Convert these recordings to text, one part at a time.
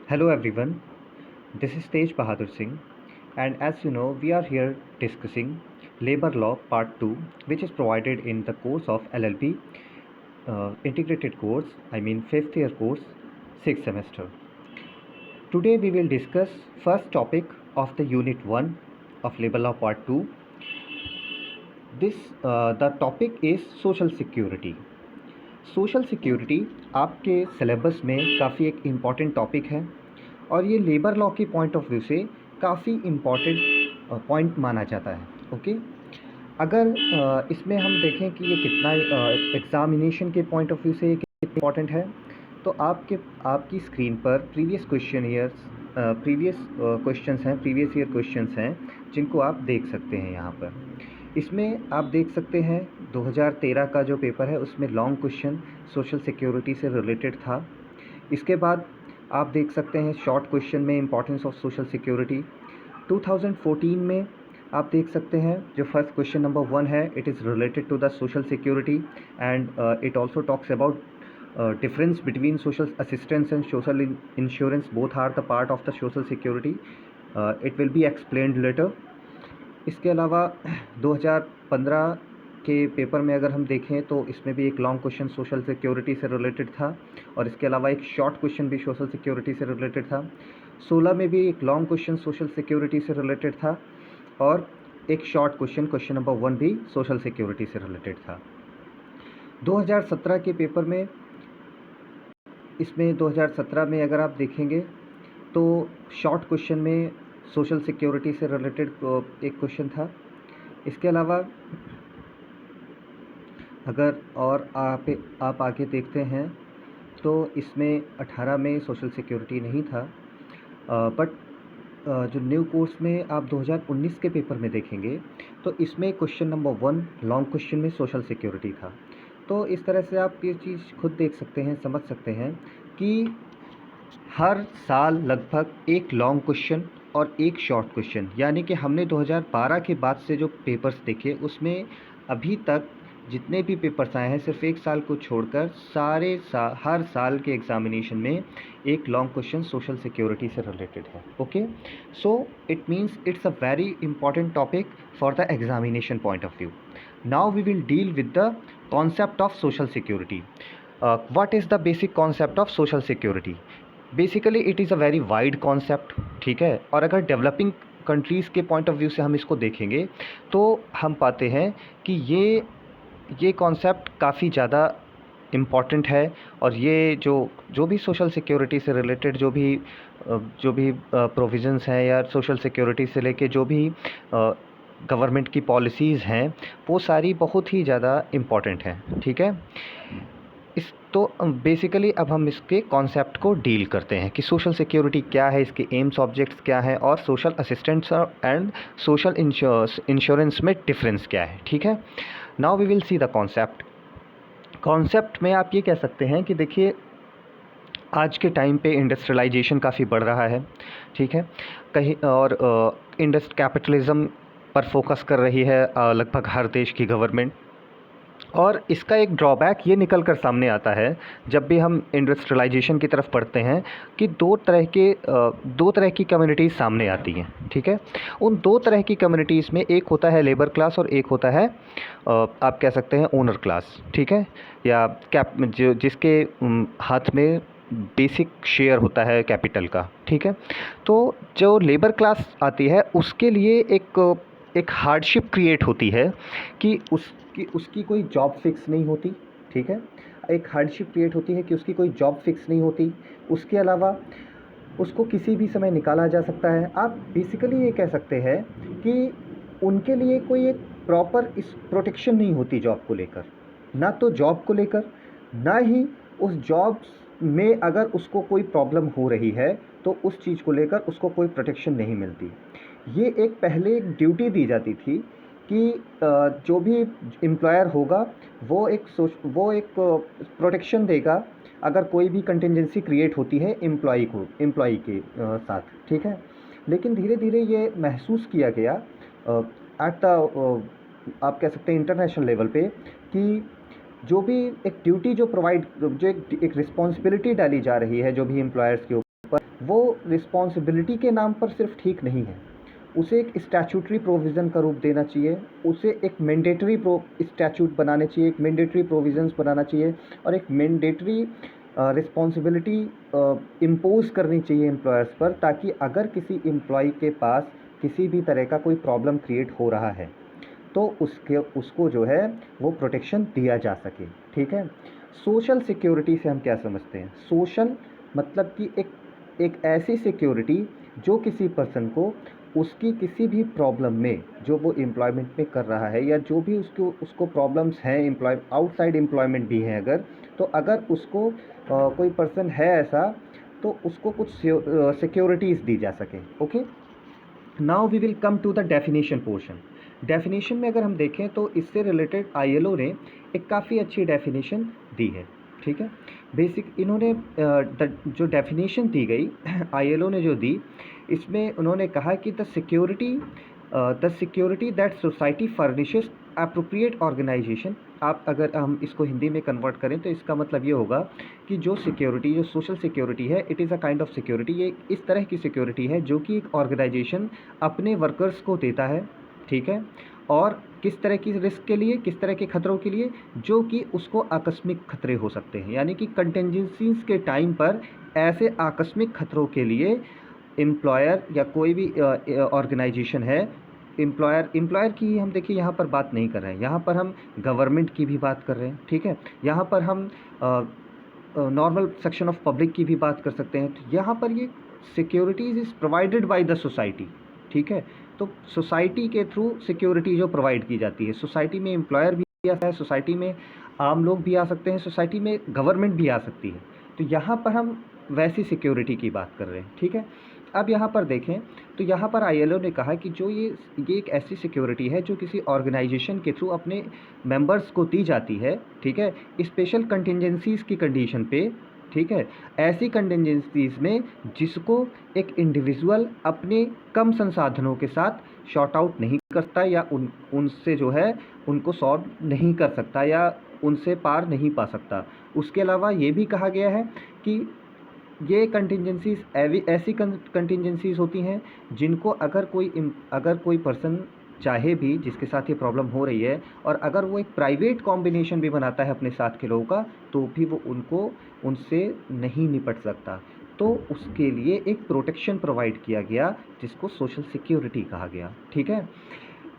Hello everyone, this is Tej Bahadur Singh, and as you know, we are here discussing Labor Law Part 2, which is provided in the course of LLB integrated course, I mean 5th year course, 6th semester. Today we will discuss first topic of the Unit 1 of Labor Law Part 2. The topic is Social Security. Social security आपके syllabus में काफ़ी एक important topic है और ये labour law के point of view से काफ़ी इम्पॉर्टेंट पॉइंट माना जाता है। ओके, अगर इसमें हम देखें कि ये कितना एग्ज़ामिनेशन के पॉइंट ऑफ व्यू से कितना इम्पॉर्टेंट है, तो आपकी स्क्रीन पर प्रीवियस ईयर क्वेश्चंस हैं जिनको आप देख सकते हैं। यहाँ पर इसमें आप देख सकते हैं 2013 का जो पेपर है उसमें लॉन्ग क्वेश्चन सोशल सिक्योरिटी से रिलेटेड था। इसके बाद आप देख सकते हैं शॉर्ट क्वेश्चन में इम्पॉर्टेंस ऑफ सोशल सिक्योरिटी। 2014 में आप देख सकते हैं जो फर्स्ट क्वेश्चन नंबर 1 है, it is related to the social security and it also talks about difference between social assistance and social insurance. Both are the part of the social security. It will be explained later. इसके अलावा 2015 के paper में अगर हम देखें तो इसमें भी एक लॉन्ग क्वेश्चन सोशल सिक्योरिटी से रिलेटेड था और इसके अलावा एक शॉर्ट क्वेश्चन भी सोशल सिक्योरिटी से रिलेटेड था। 16 में भी एक लॉन्ग क्वेश्चन सोशल सिक्योरिटी से रिलेटेड था और एक शॉर्ट क्वेश्चन नंबर 1 भी सोशल सिक्योरिटी से रिलेटेड था। 2017 के पेपर में इसमें 2017 में अगर आप देखेंगे तो शॉर्ट क्वेश्चन में सोशल सिक्योरिटी से रिलेटेड एक क्वेश्चन था। इसके अलावा अगर और आप आगे देखते हैं तो इसमें 18 में सोशल सिक्योरिटी नहीं था, बट जो न्यू कोर्स में आप 2019 के पेपर में देखेंगे तो इसमें क्वेश्चन नंबर 1 लॉन्ग क्वेश्चन में सोशल सिक्योरिटी था। तो इस तरह से आप ये चीज़ खुद देख सकते हैं, समझ सकते हैं कि हर साल लगभग एक लॉन्ग क्वेश्चन और एक शॉर्ट क्वेश्चन, यानी कि हमने 2012 के बाद से जो पेपर्स देखे उसमें अभी तक जितने भी पेपर्स आए हैं सिर्फ एक साल को छोड़कर हर साल के एग्जामिनेशन में एक लॉन्ग क्वेश्चन सोशल सिक्योरिटी से रिलेटेड है। Okay, so it means it's a very important topic for the examination point of view. Now we will deal with the concept of social security. What is the basic concept of social security? Basically it is a very wide concept, ठीक है। और अगर developing countries के point of view से हम इसको देखेंगे तो हम पाते हैं कि ये कॉन्सेप्ट काफ़ी ज़्यादा इम्पॉर्टेंट है और ये जो भी सोशल सिक्योरिटी से रिलेटेड जो भी प्रोविज़न्स हैं या सोशल सिक्योरिटी से लेके जो भी गवर्नमेंट की पॉलिसीज़ हैं वो सारी बहुत ही ज़्यादा इम्पॉर्टेंट हैं, ठीक है। तो बेसिकली अब हम इसके कॉन्सेप्ट को डील करते हैं कि सोशल सिक्योरिटी क्या है, इसके एम्स ऑब्जेक्ट्स क्या हैं और social assistance and social insurance में डिफरेंस क्या है, ठीक है। Now we will see the concept में आप ये कह सकते हैं कि देखिए आज के टाइम पे इंडस्ट्रियलाइजेशन काफ़ी बढ़ रहा है, ठीक है, कहीं और कैपिटलिज़म पर फोकस कर रही है लगभग हर देश की गवर्नमेंट। और इसका एक ड्रॉबैक ये निकल कर सामने आता है जब भी हम इंडस्ट्रियलाइजेशन की तरफ बढ़ते हैं कि दो तरह की कम्युनिटीज़ सामने आती हैं, ठीक है। उन दो तरह की कम्युनिटीज़ में एक होता है लेबर क्लास और एक होता है आप कह सकते हैं ओनर क्लास, ठीक है, या जिसके हाथ में बेसिक शेयर होता है कैपिटल का, ठीक है। तो जो लेबर क्लास आती है उसके लिए एक हार्डशिप क्रिएट होती है कि उसकी कोई जॉब फिक्स नहीं होती, ठीक है। एक हार्डशिप क्रिएट होती है कि उसकी कोई जॉब फिक्स नहीं होती, उसके अलावा उसको किसी भी समय निकाला जा सकता है। आप बेसिकली ये कह सकते हैं कि उनके लिए कोई एक प्रॉपर इस प्रोटेक्शन नहीं होती जॉब को लेकर, ना तो जॉब को लेकर, ना ही उस जॉब में अगर उसको कोई प्रॉब्लम हो रही है तो उस चीज़ को लेकर उसको कोई प्रोटेक्शन नहीं मिलती। ये पहले एक ड्यूटी दी जाती थी कि जो भी एम्प्लॉयर होगा वो एक प्रोटेक्शन देगा अगर कोई भी कंटिजेंसी क्रिएट होती है एम्प्लॉई के साथ, ठीक है। लेकिन धीरे धीरे ये महसूस किया गया एट द आप कह सकते हैं इंटरनेशनल लेवल पे कि जो भी एक ड्यूटी जो एक रिस्पॉन्सिबिलिटी डाली जा रही है जो भी एम्प्लॉयर्स के ऊपर, वो रिस्पॉन्सिबिलिटी के नाम पर सिर्फ ठीक नहीं है, उसे एक स्टैट्यूटरी प्रोविज़न का रूप देना चाहिए, उसे एक मैंडेटरी स्टैट्यूट बनाने चाहिए, एक मैंडेटरी प्रोविज़न्स बनाना चाहिए और एक मैंडेटरी रिस्पॉन्सिबिलिटी इम्पोज करनी चाहिए एम्प्लॉयर्स पर, ताकि अगर किसी एम्प्लॉय के पास किसी भी तरह का कोई प्रॉब्लम क्रिएट हो रहा है तो उसको जो है वो प्रोटेक्शन दिया जा सके। ठीक है। सोशल सिक्योरिटी से हम क्या समझते हैं? सोशल मतलब कि एक ऐसी सिक्योरिटी जो किसी पर्सन को उसकी किसी भी प्रॉब्लम में, जो वो एम्प्लॉयमेंट में कर रहा है या जो भी उसको प्रॉब्लम्स हैं, आउटसाइड एम्प्लॉयमेंट भी हैं अगर, तो अगर उसको कोई पर्सन है ऐसा, तो उसको कुछ सिक्योरिटीज़ दी जा सके। Okay, now we will come to the definition portion. Definition में अगर हम देखें तो इससे रिलेटेड आईएलओ ने एक काफ़ी अच्छी डेफिनेशन दी है। ठीक है। बेसिक इन्होंने जो डेफिनेशन दी गई आईएलओ ने जो दी, इसमें उन्होंने कहा कि the security that society furnishes appropriate organisation. आप अगर हम इसको हिंदी में कन्वर्ट करें तो इसका मतलब ये होगा कि जो सोशल सिक्योरिटी है, it is a kind of security, ये इस तरह की सिक्योरिटी है जो कि एक ऑर्गेनाइजेशन अपने वर्कर्स को देता है। ठीक है। और किस तरह की रिस्क के लिए, किस तरह के खतरों के लिए, जो कि उसको आकस्मिक खतरे हो सकते हैं, यानी कि कंटिजेंसीज के टाइम पर ऐसे आकस्मिक खतरों के लिए एम्प्लॉयर या कोई भी ऑर्गेनाइजेशन है, एम्प्लॉयर की हम देखिए यहाँ पर बात नहीं कर रहे हैं, यहाँ पर हम गवर्नमेंट की भी बात कर रहे हैं। ठीक है। यहाँ पर हम नॉर्मल सेक्शन ऑफ पब्लिक की भी बात कर सकते हैं। तो यहाँ पर ये securities is provided by the society. ठीक है। तो सोसाइटी के थ्रू सिक्योरिटी जो प्रोवाइड की जाती है, सोसाइटी में एम्प्लॉयर भी आता है, सोसाइटी में आम लोग भी आ सकते हैं, सोसाइटी में गवर्नमेंट भी आ सकती है। तो यहाँ पर हम वैसी सिक्योरिटी की बात कर रहे हैं। ठीक है। अब यहाँ पर देखें तो यहाँ पर आईएलओ ने कहा कि जो ये एक ऐसी सिक्योरिटी है जो किसी ऑर्गेनाइजेशन के थ्रू अपने मेंबर्स को दी जाती है। ठीक है। स्पेशल कंटिजेंसीज़ की कंडीशन पे। ठीक है। ऐसी कंटिजेंसीज़ में जिसको एक इंडिविजुअल अपने कम संसाधनों के साथ शॉर्ट आउट नहीं करता या उनसे जो है उनको सॉल्व नहीं कर सकता या उनसे पार नहीं पा सकता। उसके अलावा ये भी कहा गया है कि ये कंटिजेंसीज़ ऐसी कंटिजेंसीज़ होती हैं जिनको अगर कोई पर्सन चाहे भी, जिसके साथ ये प्रॉब्लम हो रही है, और अगर वो एक प्राइवेट कॉम्बिनेशन भी बनाता है अपने साथ के लोगों का, तो भी वो उनसे नहीं निपट सकता। तो उसके लिए एक प्रोटेक्शन प्रोवाइड किया गया जिसको सोशल सिक्योरिटी कहा गया। ठीक है।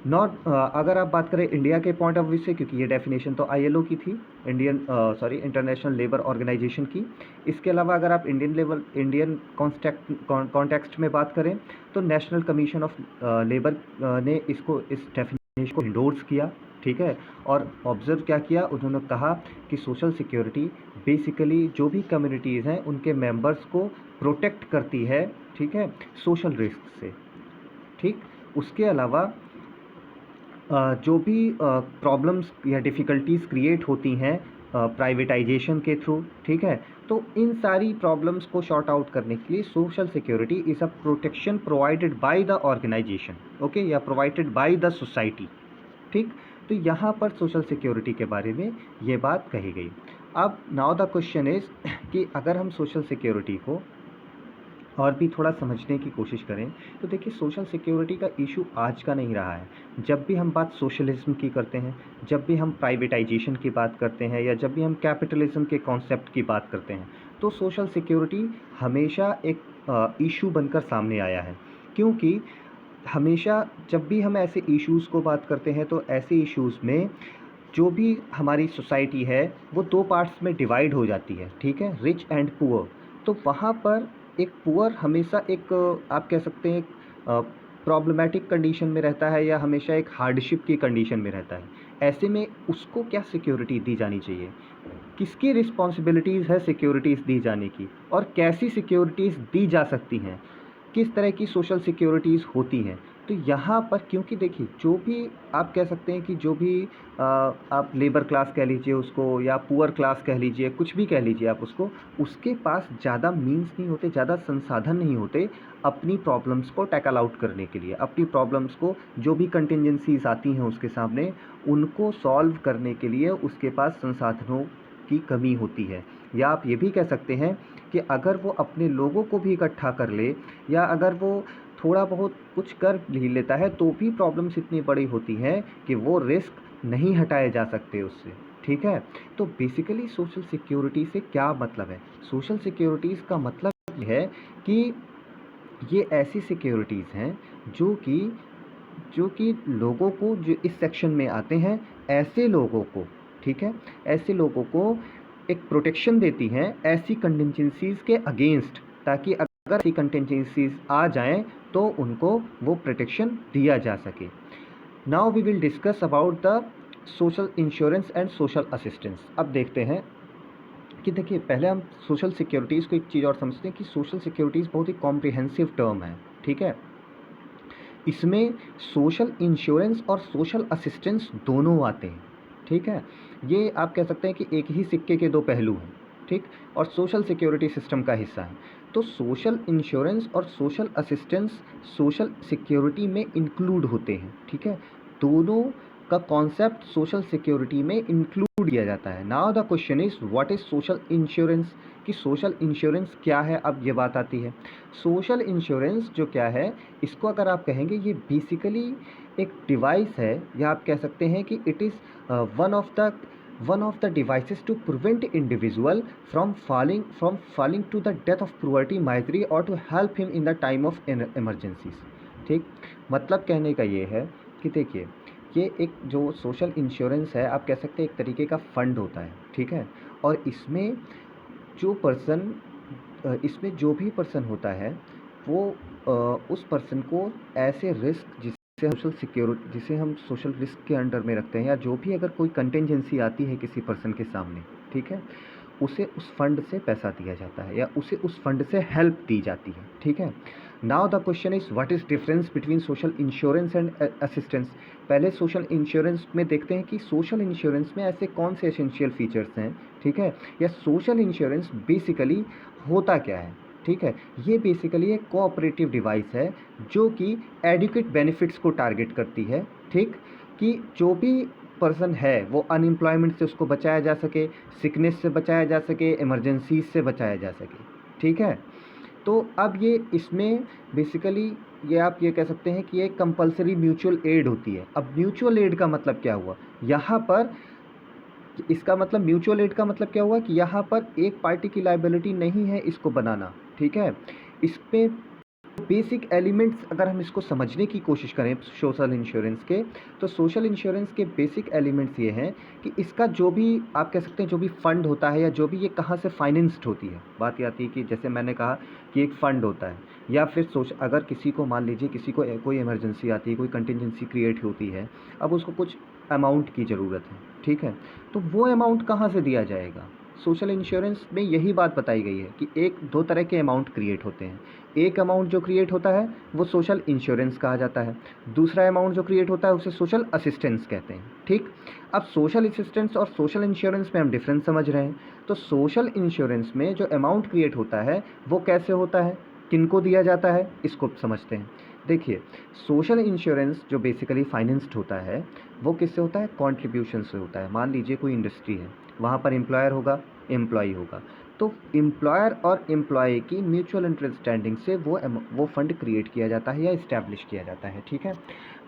अगर आप बात करें इंडिया के पॉइंट ऑफ व्यू से, क्योंकि ये डेफिनेशन तो आईएलओ की थी, इंटरनेशनल लेबर ऑर्गेनाइजेशन की। इसके अलावा अगर आप इंडियन कॉन्टेक्स्ट में बात करें तो नेशनल कमीशन ऑफ लेबर ने इस डेफिनेशन को इंडोर्स किया। ठीक है। और ऑब्जर्व क्या किया, उन्होंने कहा कि सोशल सिक्योरिटी बेसिकली जो भी कम्युनिटीज़ हैं उनके मेंबर्स को प्रोटेक्ट करती है। ठीक है। सोशल रिस्क से। ठीक। उसके अलावा जो भी प्रॉब्लम्स या डिफ़िकल्टीज़ क्रिएट होती हैं प्राइवेटाइजेशन के थ्रू। ठीक है। तो इन सारी प्रॉब्लम्स को सॉर्ट आउट करने के लिए social security is a protection provided by the organisation. Okay, या प्रोवाइडेड बाय द सोसाइटी। ठीक। तो यहाँ पर सोशल सिक्योरिटी के बारे में ये बात कही गई। अब नाउ द क्वेश्चन इज़ कि अगर हम सोशल सिक्योरिटी को और भी थोड़ा समझने की कोशिश करें तो देखिए, सोशल सिक्योरिटी का इशू आज का नहीं रहा है। जब भी हम बात सोशलिज्म की करते हैं, जब भी हम प्राइवेटाइजेशन की बात करते हैं, या जब भी हम कैपिटलिज्म के कॉन्सेप्ट की बात करते हैं, तो सोशल सिक्योरिटी हमेशा एक इशू बनकर सामने आया है। क्योंकि हमेशा जब भी हम ऐसे इश्यूज़ को बात करते हैं तो ऐसे इश्यूज़ में जो भी हमारी सोसाइटी है वो दो पार्ट्स में डिवाइड हो जाती है। ठीक है। Rich and poor. तो वहाँ पर एक पुअर हमेशा एक आप कह सकते हैं प्रॉब्लमेटिक कंडीशन में रहता है या हमेशा एक हार्डशिप की कंडीशन में रहता है। ऐसे में उसको क्या सिक्योरिटी दी जानी चाहिए, किसकी रिस्पॉन्सिबिलिटीज़ है सिक्योरिटीज़ दी जाने की, और कैसी सिक्योरिटीज़ दी जा सकती हैं, किस तरह की सोशल सिक्योरिटीज़ होती हैं। तो यहाँ पर क्योंकि देखिए, जो भी आप कह सकते हैं कि जो भी आप लेबर क्लास कह लीजिए उसको, या पुअर क्लास कह लीजिए, कुछ भी कह लीजिए आप उसको, उसके पास ज़्यादा मीन्स नहीं होते, ज़्यादा संसाधन नहीं होते अपनी प्रॉब्लम्स को टैकल आउट करने के लिए, अपनी प्रॉब्लम्स को, जो भी कंटिजेंसीज आती हैं उसके सामने, उनको सॉल्व करने के लिए उसके पास संसाधनों की कमी होती है। या आप ये भी कह सकते हैं कि अगर वो अपने लोगों को भी इकट्ठा कर ले या अगर वो थोड़ा बहुत कुछ कर भी लेता है तो भी प्रॉब्लम्स इतनी बड़ी होती हैं कि वो रिस्क नहीं हटाए जा सकते उससे। ठीक है, तो बेसिकली सोशल सिक्योरिटी से क्या मतलब है? सोशल सिक्योरिटीज़ का मतलब ये है कि ये ऐसी सिक्योरिटीज़ हैं जो कि लोगों को, जो इस सेक्शन में आते हैं, ऐसे लोगों को, ठीक है, ऐसे लोगों को एक प्रोटेक्शन देती हैं ऐसी कंटिजेंसीज़ के अगेंस्ट, ताकि अगर ऐसी कंटिजेंसीज़ आ जाएं तो उनको वो प्रोटेक्शन दिया जा सके। Now we will discuss about the social insurance and social assistance. अब देखते हैं कि देखिए, पहले हम सोशल सिक्योरिटीज़ को एक चीज़ और समझते हैं कि सोशल सिक्योरिटीज़ बहुत ही कॉम्प्रिहेंसिव टर्म है। ठीक है, इसमें सोशल इंश्योरेंस और सोशल असिस्टेंस दोनों आते हैं। ठीक है, ये आप कह सकते हैं कि एक ही सिक्के के दो पहलू हैं। ठीक, और सोशल सिक्योरिटी सिस्टम का हिस्सा है। तो सोशल इंश्योरेंस और सोशल असिस्टेंस सोशल सिक्योरिटी में इंक्लूड होते हैं। ठीक है, दोनों का कॉन्सेप्ट सोशल सिक्योरिटी में इंक्लूड किया जाता है। Now the question is what is social insurance, कि सोशल इंश्योरेंस क्या है। अब ये बात आती है, सोशल इंश्योरेंस जो क्या है, इसको अगर आप कहेंगे ये बेसिकली एक डिवाइस है, या आप कह सकते हैं कि it is one of the devices to prevent individual from falling to the death of poverty, misery और to help him in the time of emergencies. ठीक, मतलब कहने का ये है कि देखिए, ये एक जो सोशल इंश्योरेंस है, आप कह सकते हैं एक तरीके का फंड होता है। ठीक है, और इसमें जो भी पर्सन होता है वो उस पर्सन को ऐसे रिस्क जिसे हम सोशल रिस्क के अंडर में रखते हैं, या जो भी अगर कोई कंटिजेंसी आती है किसी पर्सन के सामने, ठीक है, उसे उस फंड से पैसा दिया जाता है या उसे उस फंड से हेल्प दी जाती है। ठीक है, now the question is what is difference between social insurance and assistance. पहले सोशल इंश्योरेंस में देखते हैं कि सोशल इंश्योरेंस में ऐसे कौन से एसेंशियल फीचर्स हैं। ठीक है, या सोशल इंश्योरेंस बेसिकली होता क्या है। ठीक है, ये बेसिकली एक कोऑपरेटिव डिवाइस है जो कि एडुकेट बेनिफिट्स को टारगेट करती है। ठीक, कि जो भी पर्सन है वो अनएम्प्लॉयमेंट से उसको बचाया जा सके, सिकनेस से बचाया जा सके, इमरजेंसीज से बचाया जा सके। ठीक है, तो अब ये इसमें बेसिकली ये आप ये कह सकते हैं कि ये कंपलसरी म्यूचुअल एड होती है। अब म्यूचुअल एड का मतलब क्या हुआ यहाँ पर, इसका मतलब म्यूचुअल एड का मतलब क्या हुआ कि यहाँ पर एक पार्टी की लायबिलिटी नहीं है इसको बनाना। ठीक है, इस पे बेसिक एलिमेंट्स अगर हम इसको समझने की कोशिश करें सोशल इंश्योरेंस के, तो सोशल इंश्योरेंस के बेसिक एलिमेंट्स ये हैं कि इसका जो भी आप कह सकते हैं जो भी फंड होता है या जो भी ये कहाँ से फाइनेंस्ड होती है। बात ये आती है कि जैसे मैंने कहा कि एक फ़ंड होता है, या फिर अगर किसी को मान लीजिए किसी को कोई इमरजेंसी आती है, कोई कंटिजेंसी क्रिएट होती है, अब उसको कुछ अमाउंट की ज़रूरत है। ठीक है, तो वो अमाउंट कहाँ से दिया जाएगा। सोशल इंश्योरेंस में यही बात बताई गई है कि दो तरह के अमाउंट क्रिएट होते हैं। एक अमाउंट जो क्रिएट होता है वो सोशल इंश्योरेंस कहा जाता है, दूसरा अमाउंट जो क्रिएट होता है उसे सोशल असिस्टेंस कहते हैं। ठीक, अब सोशल असिस्टेंस और सोशल इंश्योरेंस में हम डिफरेंस समझ रहे हैं। तो सोशल इंश्योरेंस में जो अमाउंट क्रिएट होता है वो कैसे होता है, किनको दिया जाता है, इसको समझते हैं। देखिए, सोशल इंश्योरेंस जो बेसिकली फाइनेंस्ड होता है वो किससे होता है, कॉन्ट्रीब्यूशन से होता है। मान लीजिए कोई इंडस्ट्री है, वहाँ पर एम्प्लॉयर होगा, एम्प्लॉई होगा, तो एम्प्लॉयर और एम्प्लॉय की म्यूचुअल अंडरस्टैंडिंग से वो फंड क्रिएट किया जाता है या इस्टेब्लिश किया जाता है। ठीक है,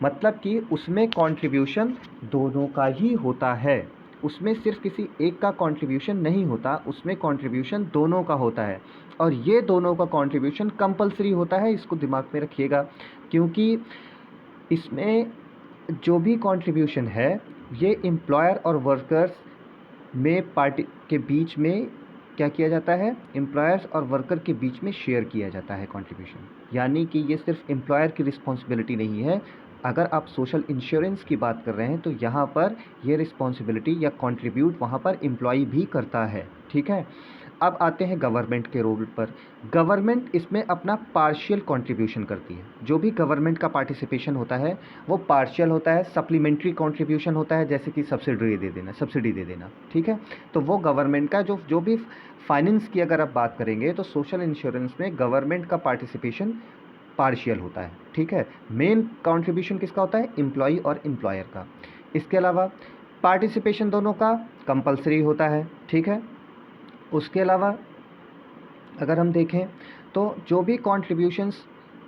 मतलब कि उसमें कंट्रीब्यूशन दोनों का ही होता है, उसमें सिर्फ किसी एक का कंट्रीब्यूशन नहीं होता, उसमें कंट्रीब्यूशन दोनों का होता है। और ये दोनों का कंट्रीब्यूशन कंपलसरी होता है, इसको दिमाग में रखिएगा, क्योंकि इसमें जो भी कंट्रीब्यूशन है ये एम्प्लॉयर और वर्कर्स में पार्टी के बीच में क्या किया जाता है, एम्प्लॉयर्स और वर्कर के बीच में शेयर किया जाता है कंट्रीब्यूशन। यानी कि ये सिर्फ एम्प्लॉयर की रिस्पॉन्सिबिलिटी नहीं है। अगर आप सोशल इंश्योरेंस की बात कर रहे हैं तो यहाँ पर ये रिस्पॉन्सिबिलिटी या कंट्रीब्यूट वहाँ पर एम्प्लॉय भी करता है। ठीक है, अब आते हैं गवर्नमेंट के रोल पर। गवर्नमेंट इसमें अपना पार्शियल कंट्रीब्यूशन करती है। जो भी गवर्नमेंट का पार्टिसिपेशन होता है वो पार्शियल होता है, सप्लीमेंट्री कंट्रीब्यूशन होता है, जैसे कि सब्सिडी दे देना। ठीक है, तो वो गवर्नमेंट का जो भी फाइनेंस की अगर आप बात करेंगे तो सोशल इंश्योरेंस में गवर्नमेंट का पार्टिसिपेशन पार्शियल होता है। ठीक है, मेन कंट्रीब्यूशन किसका होता है, एम्प्लॉय और एम्प्लॉयर का। इसके अलावा पार्टिसिपेशन दोनों का कंपलसरी होता है। ठीक है, उसके अलावा अगर हम देखें तो जो भी कॉन्ट्रीब्यूशंस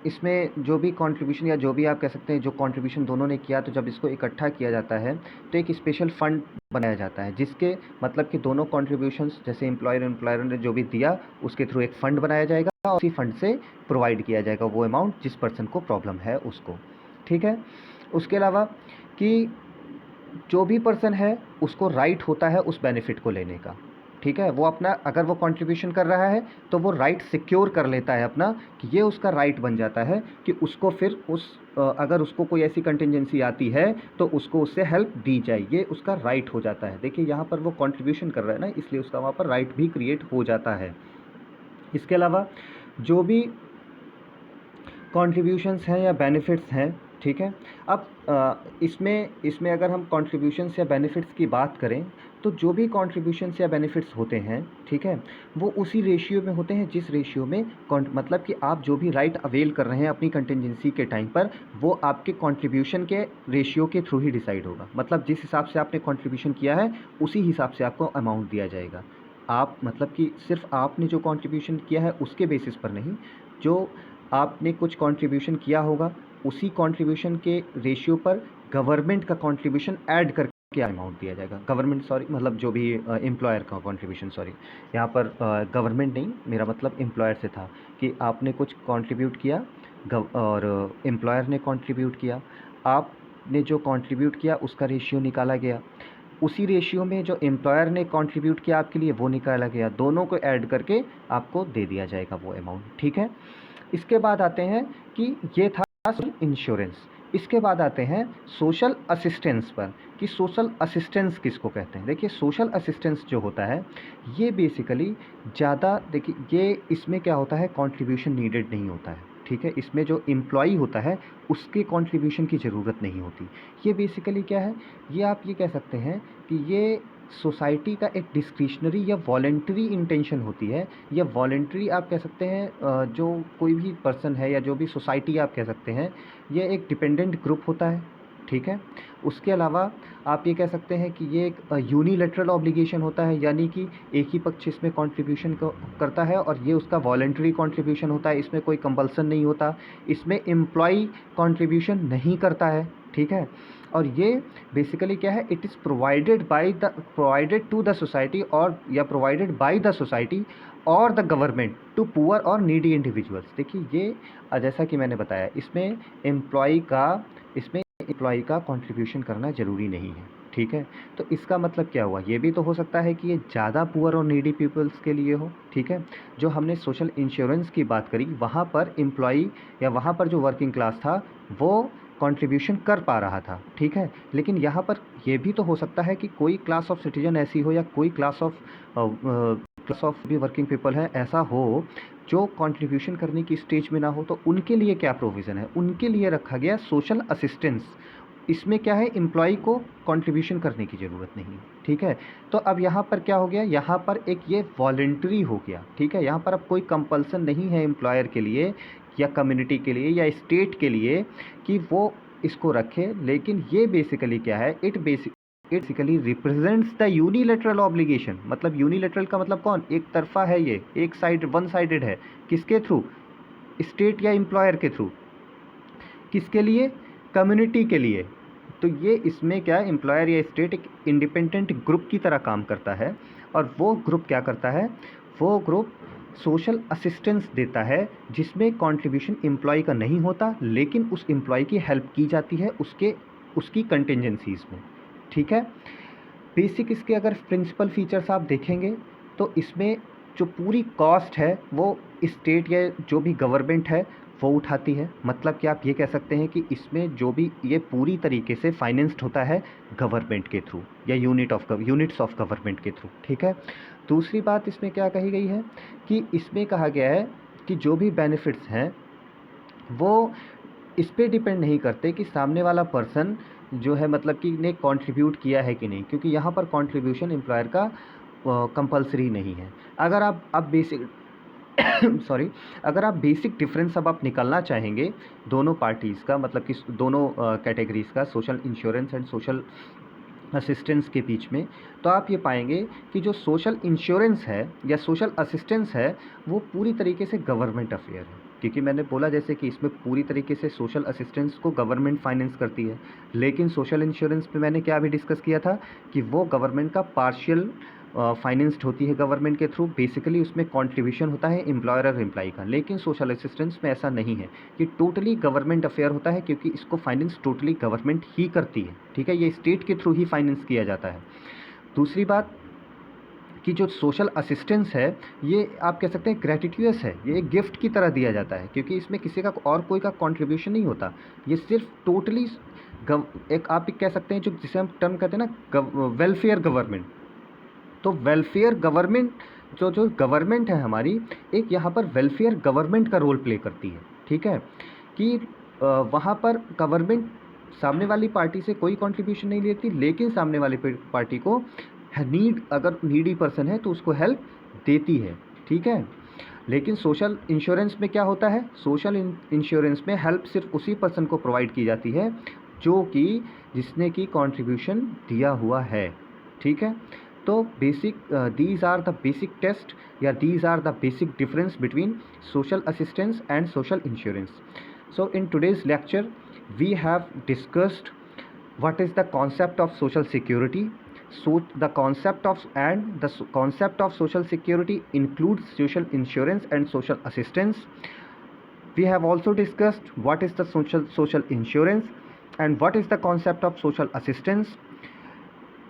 इसमें जो भी कॉन्ट्रीब्यूशन या जो भी आप कह सकते हैं जो कॉन्ट्रीब्यूशन दोनों ने किया, तो जब इसको इकट्ठा किया जाता है तो एक स्पेशल फ़ंड बनाया जाता है, जिसके मतलब कि दोनों कॉन्ट्रीब्यूशंस जैसे एम्प्लॉयर ने जो भी दिया उसके थ्रू एक फ़ंड बनाया जाएगा और उसी फंड से प्रोवाइड किया जाएगा वो अमाउंट जिस पर्सन को प्रॉब्लम है उसको। ठीक है। उसके अलावा कि जो भी पर्सन है उसको राइट होता है उस बेनिफिट को लेने का। ठीक है। वो अपना अगर वो कंट्रीब्यूशन कर रहा है तो वो राइट सिक्योर कर लेता है अपना, कि ये उसका राइट बन जाता है कि उसको फिर अगर उसको कोई ऐसी कंटिजेंसी आती है तो उसको उससे हेल्प दी जाए, ये उसका राइट हो जाता है। देखिए यहाँ पर वो कंट्रीब्यूशन कर रहा है ना, इसलिए उसका वहाँ पर राइट भी क्रिएट हो जाता है। इसके अलावा जो भी कॉन्ट्रीब्यूशंस हैं या बेनिफिट्स हैं, ठीक है। अब इसमें अगर हम कॉन्ट्रीब्यूशंस या बेनिफिट्स की बात करें तो जो भी कॉन्ट्रीब्यूशंस या बेनिफिट्स होते हैं, ठीक है, वो उसी रेशियो में होते हैं जिस रेशियो में मतलब कि आप जो भी राइट अवेल कर रहे हैं अपनी कंटिजेंसी के टाइम पर, वो आपके कॉन्ट्रीब्यूशन के रेशियो के थ्रू ही डिसाइड होगा। मतलब जिस हिसाब से आपने कॉन्ट्रीब्यूशन किया है उसी हिसाब से आपको अमाउंट दिया जाएगा। आप मतलब कि सिर्फ आपने जो कॉन्ट्रीब्यूशन किया है उसके बेसिस पर नहीं, जो आपने कुछ कंट्रीब्यूशन किया होगा उसी कंट्रीब्यूशन के रेशियो पर गवर्नमेंट का कंट्रीब्यूशन ऐड करके अमाउंट दिया जाएगा। गवर्नमेंट मतलब जो भी एम्प्लॉयर का कंट्रीब्यूशन, यहाँ पर गवर्नमेंट नहीं, मेरा मतलब एम्प्लॉयर से था कि आपने कुछ कंट्रीब्यूट किया और एम्प्लॉयर ने कंट्रीब्यूट किया, आपने जो कंट्रीब्यूट किया उसका रेशियो निकाला गया, उसी रेशियो में जो एम्प्लॉयर ने कंट्रीब्यूट किया आपके लिए वो निकाला गया, दोनों को ऐड करके आपको दे दिया जाएगा वो अमाउंट। ठीक है। इसके बाद आते हैं कि ये था सोशल इंश्योरेंस। इसके बाद आते हैं सोशल असिस्टेंस पर, कि सोशल असिस्टेंस किसको कहते हैं। देखिए सोशल असिस्टेंस जो होता है ये बेसिकली ज़्यादा, देखिए ये इसमें क्या होता है, कंट्रीब्यूशन नीडेड नहीं होता है। ठीक है। इसमें जो एम्प्लॉई होता है उसके कंट्रीब्यूशन की ज़रूरत नहीं होती। ये बेसिकली क्या है, ये आप ये कह सकते हैं कि ये सोसाइटी का एक डिस्क्रिशनरी या वॉलेंटरी इंटेंशन होती है, या वॉलेंटरी आप कह सकते हैं। जो कोई भी पर्सन है या जो भी सोसाइटी आप कह सकते हैं, ये एक डिपेंडेंट ग्रुप होता है। ठीक है। उसके अलावा आप ये कह सकते हैं कि ये एक यूनिलैटरल ऑब्लिगेशन होता है, यानी कि एक ही पक्ष इसमें कंट्रीब्यूशन करता है और ये उसका वॉलेंटरी कंट्रीब्यूशन होता है, इसमें कोई कंपल्सन नहीं होता, इसमें एम्प्लॉई कंट्रीब्यूशन नहीं करता है। ठीक है। और ये बेसिकली क्या है, it is provided to the society और या प्रोवाइडेड बाय द सोसाइटी और द गवर्नमेंट टू पुअर और नीडी इंडिविजुअल्स। देखिए ये जैसा कि मैंने बताया इसमें एम्प्लॉई का कंट्रीब्यूशन करना ज़रूरी नहीं है। ठीक है। तो इसका मतलब क्या हुआ, ये भी तो हो सकता है कि ये ज़्यादा पुअर और नीडी पीपल्स के लिए हो। ठीक है। जो हमने सोशल इंश्योरेंस की बात करी वहाँ पर एम्प्लॉई या वहाँ पर जो वर्किंग क्लास था वो कंट्रीब्यूशन कर पा रहा था। ठीक है। लेकिन यहाँ पर ये भी तो हो सकता है कि कोई क्लास ऑफ सिटीजन ऐसी हो या कोई क्लास ऑफ भी वर्किंग पीपल है ऐसा हो जो कंट्रीब्यूशन करने की स्टेज में ना हो, तो उनके लिए क्या प्रोविज़न है, उनके लिए रखा गया सोशल असिस्टेंस। इसमें क्या है, एम्प्लॉई को कंट्रीब्यूशन करने की ज़रूरत नहीं। ठीक है। तो अब यहाँ पर क्या हो गया, यहाँ पर एक ये वॉलेंट्री हो गया। ठीक है। यहाँ पर अब कोई कंपल्सन नहीं है एम्प्लॉयर के लिए या कम्युनिटी के लिए या स्टेट के लिए कि वो इसको रखे, लेकिन ये बेसिकली क्या है, it basically represents the unilateral obligation. मतलब यूनिलैटरल का मतलब कौन, एक तरफा है, ये एक साइड वन साइडेड है। किसके थ्रू, स्टेट या एम्प्लॉयर के थ्रू, किसके लिए, कम्युनिटी के लिए। तो ये इसमें क्या है, एम्प्लॉयर या स्टेट एक इंडिपेंडेंट ग्रुप की तरह काम करता है और वो ग्रुप क्या करता है, वो ग्रुप सोशल असिस्टेंस देता है जिसमें कंट्रीब्यूशन एम्प्लॉय का नहीं होता, लेकिन उस एम्प्लॉय की हेल्प की जाती है उसकी कंटिजेंसीज़ में। ठीक है। बेसिक इसके अगर प्रिंसिपल फीचर्स आप देखेंगे तो इसमें जो पूरी कॉस्ट है वो स्टेट या जो भी गवर्नमेंट है वो उठाती है। मतलब कि आप ये कह सकते हैं कि इसमें जो भी ये पूरी तरीके से फाइनेंस्ड होता है गवर्नमेंट के थ्रू या यूनिट्स ऑफ गवर्नमेंट के थ्रू। ठीक है। दूसरी बात इसमें क्या कही गई है कि इसमें कहा गया है कि जो भी बेनिफिट्स हैं वो इस पे डिपेंड नहीं करते कि सामने वाला पर्सन जो है मतलब कि ने कंट्रीब्यूट किया है कि नहीं, क्योंकि यहाँ पर कंट्रीब्यूशन एम्प्लॉयर का कंपलसरी नहीं है। अगर आप बेसिक सॉरी, अगर आप बेसिक डिफरेंस अब आप निकालना चाहेंगे दोनों पार्टीज़ का, मतलब कि दोनों कैटेगरीज़ का, social insurance and social assistance के बीच में, तो आप ये पाएंगे कि जो सोशल इंश्योरेंस है या सोशल असिस्टेंस है वो पूरी तरीके से गवर्नमेंट अफेयर है, क्योंकि मैंने बोला जैसे कि इसमें पूरी तरीके से सोशल असिस्टेंस को गवर्नमेंट फाइनेंस करती है। लेकिन सोशल इंश्योरेंस पे मैंने क्या अभी डिस्कस किया था कि वो गवर्नमेंट का पार्शियल फाइनेंस्ड होती है गवर्नमेंट के थ्रू, बेसिकली उसमें कंट्रीब्यूशन होता है एम्प्लॉयर और एम्प्लॉई का। लेकिन सोशल असिस्टेंस में ऐसा नहीं है, ये टोटली गवर्नमेंट अफेयर होता है, क्योंकि इसको फाइनेंस टोटली गवर्नमेंट ही करती है, ठीक है, ये स्टेट के थ्रू ही फाइनेंस किया जाता है। दूसरी बात कि जो सोशल असिस्टेंस है ये आप कह सकते हैं ग्रेटिट्यूअस है, ये एक गिफ्ट की तरह दिया जाता है, क्योंकि इसमें किसी का और कोई का कंट्रीब्यूशन नहीं होता, ये सिर्फ टोटली एक आप कह सकते हैं जो जिसे हम टर्म कहते हैं ना वेलफेयर गवर्नमेंट। तो वेलफेयर गवर्नमेंट जो गवर्नमेंट है हमारी, एक यहाँ पर वेलफेयर गवर्नमेंट का रोल प्ले करती है, ठीक है, कि वहाँ पर गवर्नमेंट सामने वाली पार्टी से कोई कंट्रीब्यूशन नहीं लेती, लेकिन सामने वाली पार्टी को अगर नीडी पर्सन है तो उसको हेल्प देती है, ठीक है। लेकिन सोशल इंश्योरेंस में क्या होता है, सोशल इंश्योरेंस में हेल्प सिर्फ उसी पर्सन को प्रोवाइड की जाती है जो कि जिसने की कंट्रीब्यूशन दिया हुआ है, ठीक है। तो basic these are the basic test या these are the basic difference between social assistance and social insurance. So in today's lecture we have discussed what is the concept of social security. So the concept of social security includes social insurance and social assistance. We have also discussed what is the social insurance and what is the concept of social assistance.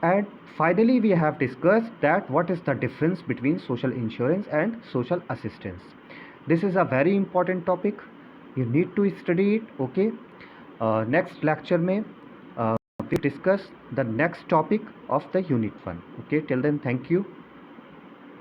And finally we have discussed that what is the difference between social insurance and social assistance. This is a very important topic, you need to study it, okay. Next lecture में we discuss the next topic of the unit 1, okay. Till then, thank you.